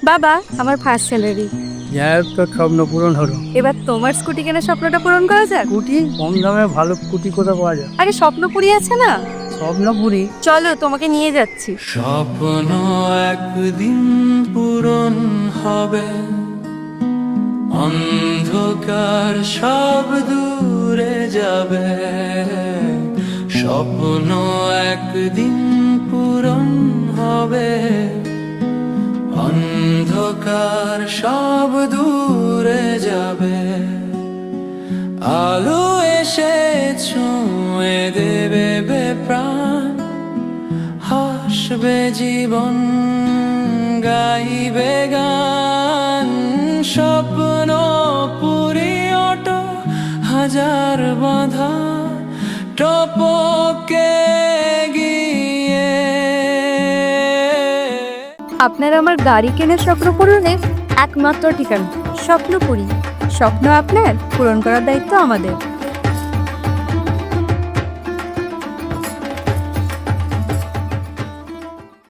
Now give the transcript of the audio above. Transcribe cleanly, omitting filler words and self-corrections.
বাবা, আমার first salary. তোর স্বপ্ন পূরণ হলো। এবার তোমার স্কুটি কেনার স্বপ্নটা পূরণ করা যাক। স্কুটি? কম দামে ভালো স্কুটি কোথাও পাওয়া যায়? আরে স্বপ্নপুরি আছে না, স্বপ্নপুরি? চলো তোমাকে নিয়ে যাচ্ছি। স্বপ্ন একদিন পূরণ হবে, অন্ধকার সব দূরে যাবে। স্বপ্ন একদিন পূরণ হবে, অন্ধকার সব দূরে যাবে। আলো এসে ছুঁয়ে দেবে প্রাণ, হাসবে জীবন, গাইবে গান। স্বপ্ন পুরি অটো হাজার বাঁধা টপকে গিয়ে। আপনার আমার গাড়ি কেনার স্বপ্ন পূরণের একমাত্র ঠিকানা স্বপ্নপুরি। স্বপ্ন আপনার, পূরণ করার দায়িত্ব আমাদের।